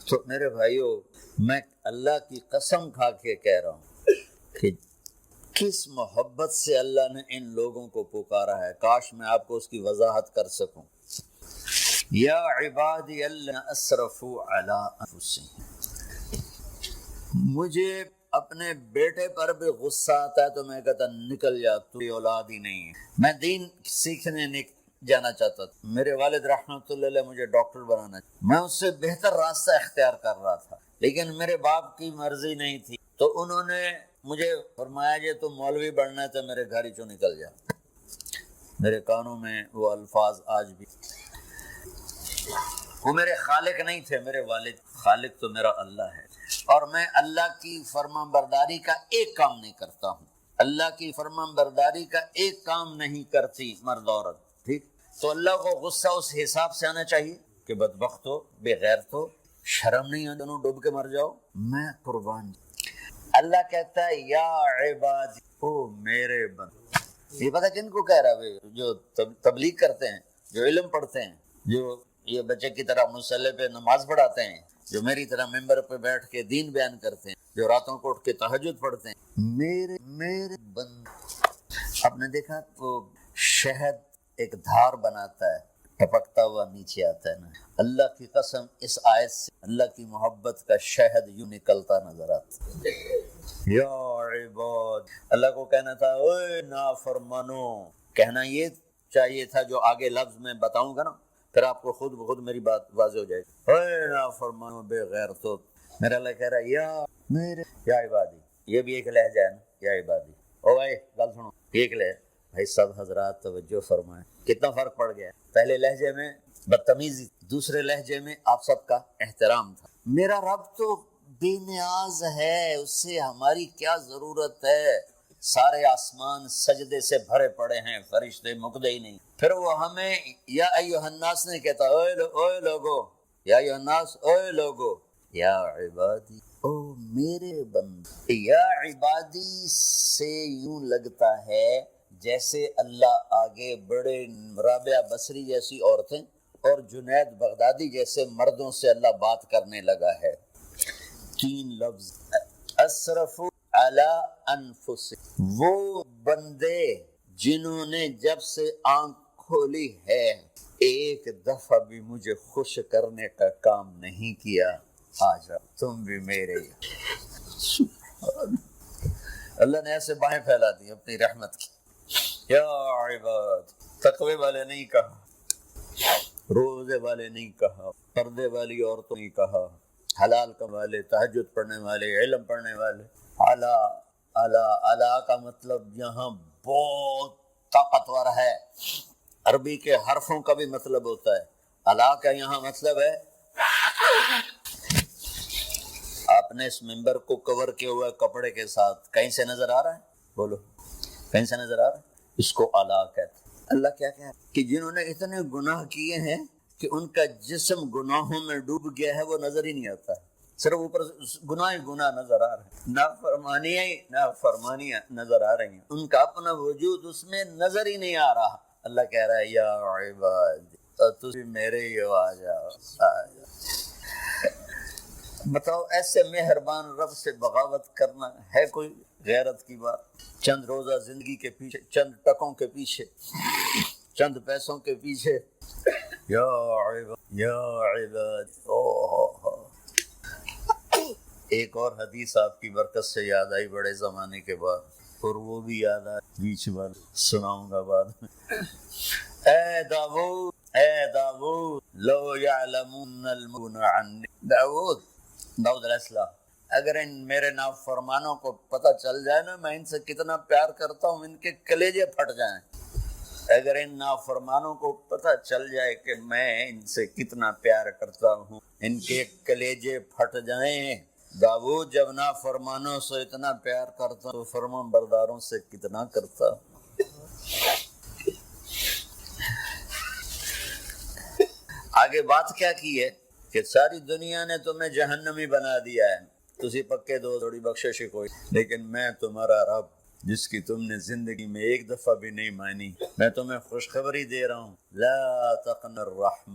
تو میرے بھائیو، میں اللہ کی قسم کھا کے کہہ رہا ہوں کہ کس محبت سے اللہ نے ان لوگوں کو پکارا ہے، کاش میں آپ کو اس کی وضاحت کر سکوں. یا عبادی الذین اسرفوا علی انفسہم. مجھے اپنے بیٹے پر بھی غصہ آتا ہے تو میں کہتا نکل جا، تو اولاد ہی نہیں ہے. میں دین سیکھنے جانا چاہتا تھا، میرے والد رحمۃ اللہ علیہ مجھے ڈاکٹر بنانا چاہتا، میں اس سے بہتر راستہ اختیار کر رہا تھا، لیکن میرے باپ کی مرضی نہیں تھی. تو انہوں نے مجھے فرمایا جی تو مولوی بننا ہے تو میرے گھر ہی چوں نکل جا. میرے کانوں میں وہ الفاظ آج بھی. وہ میرے خالق نہیں تھے، میرے والد. خالق تو میرا اللہ ہے، اور میں اللہ کی فرما برداری کا ایک کام نہیں کرتا ہوں. اللہ کی فرما برداری کا ایک کام نہیں کرتی مرد عورت. ٹھیک، تو اللہ کو غصہ اس حساب سے آنا چاہیے کہ بدبخت ہو، بے غیرت ہو، شرم نہیں ہے، دونوں ڈوب کے مر جاؤ. میں قربان. اللہ کہتا ہے یا عبادی، او میرے بندے. یہ پتہ کن کو کہہ رہا ہے؟ جو تبلیغ کرتے ہیں، جو علم پڑھتے ہیں، جو یہ بچے کی طرح مصلی پہ نماز پڑھاتے ہیں، جو میری طرح ممبر پہ بیٹھ کے دین بیان کرتے ہیں، جو راتوں کو اٹھ کے تہجد پڑھتے ہیں، میرے بندے۔ آپ نے دیکھا وہ شہد ایک دھار بناتا ہے، ٹپکتا ہوا نیچے آتا ہے نا، اللہ کی قسم اس آیت سے اللہ کی محبت کا شہد یوں نکلتا نظر آتا۔ یا عباد، اللہ کو کہنا تھا اوے نافرمانو، کہنا یہ چاہیے تھا جو آگے لفظ میں بتاؤں گا نا، پھر آپ کو خود بخود میری بات واضح ہو جائے گی۔ اوے نافرمانو بے غیرتو، میرا اللہ کہہ رہا ہے یا عبادی، یہ بھی ایک لہجہ ہے نا، یا عبادی۔ او بھائی گل سنو، ایک لہجہ بھائی، سب حضرات توجہ فرمائیں، کتنا فرق پڑ گیا ہے۔ پہلے لہجے میں بدتمیزی، دوسرے لہجے میں آپ سب کا احترام تھا۔ میرا رب تو بے نیاز ہے، اس سے ہماری کیا ضرورت ہے، سارے آسمان سجدے سے بھرے پڑے ہیں، فرشتے مکدے ہی نہیں۔ پھر وہ ہمیں یا ایھا الناس نہیں کہتا، اوے لوگو، یا ایھا الناس، اوے لوگو، یا عبادی، او میرے بندے۔ یا عبادی سے یوں لگتا ہے جیسے اللہ آگے بڑے رابعہ بصری جیسی عورتیں اور جنید بغدادی جیسے مردوں سے اللہ بات کرنے لگا ہے۔ 3 لفظ، اسرف علی انفسہم، وہ بندے جنہوں نے جب سے آنکھ کھولی ہے ایک دفعہ بھی مجھے خوش کرنے کا کام نہیں کیا، آ جاؤ تم بھی میرے۔ اللہ نے ایسے باہیں پھیلا دی اپنی رحمت کی۔ یا عباد، تقوی والے نہیں کہا، روزے والے نہیں کہا، پردے والی عورتوں نہیں کہا، حلال کم والے، تہجد پڑھنے والے، علم پڑھنے والے۔ اعلیٰ کا مطلب یہاں بہت طاقتور ہے، عربی کے حرفوں کا بھی مطلب ہوتا ہے۔ اعلیٰ کا یہاں مطلب ہے، آپ نے اس ممبر کو کور کیا ہوا کپڑے کے ساتھ، کہیں سے نظر آ رہا ہے؟ بولو، کہیں سے نظر آ رہا ہے؟ اس کو اعلیٰ کہتے ہیں۔ اللہ کیا کہہ رہا ہے کہ جنہوں نے اتنے گناہ کیے ہیں کہ ان کا جسم گناہوں میں ڈوب گیا ہے، وہ نظر ہی نہیں آتا ہے، صرف اوپر گناہ نظر آ رہے ہیں، نافرمانیاں نظر آ رہی ہیں، ان کا اپنا وجود اس میں نظر ہی نہیں آ رہا۔ اللہ کہہ رہا ہے یا عباد، تم میرے ہی ہو، آ جاؤ۔ بتاؤ ایسے مہربان رب سے بغاوت کرنا ہے کوئی غیرت کی بات؟ چند روزہ زندگی کے پیچھے، چند ٹکوں کے پیچھے، چند پیسوں کے پیچھے، یا عباد۔ ایک اور حدیث آپ کی برکت سے یاد آئی بڑے زمانے کے بعد، اور وہ بھی یاد آئی بیچ میں سناؤں گا بعد میں۔ اے داؤد لو یعلمون المؤمنون عنی، داؤد علیہ السلام، اگر ان میرے نافرمانوں کو پتہ چل جائے نا میں ان سے کتنا پیار کرتا ہوں، ان کے کلیجے پھٹ جائیں۔ اگر ان نافرمانوں کو پتہ چل جائے کہ میں ان سے کتنا پیار کرتا ہوں، ان کے کلیجے پھٹ جائیں۔ داؤد جب نافرمانوں سے اتنا پیار کرتا تو فرمان برداروں سے کتنا کرتا۔ آگے بات کیا کی ہے کہ ساری دنیا نے تمہیں جہنمی بنا دیا ہے، تسی پکے دو، تھوڑی بخشش کوئی، لیکن میں تمہارا رب جس کی تم نے زندگی میں ایک دفعہ بھی نہیں مانی، میں تمہیں خوشخبری دے رہا ہوں، لا تقنطوا الرحمہ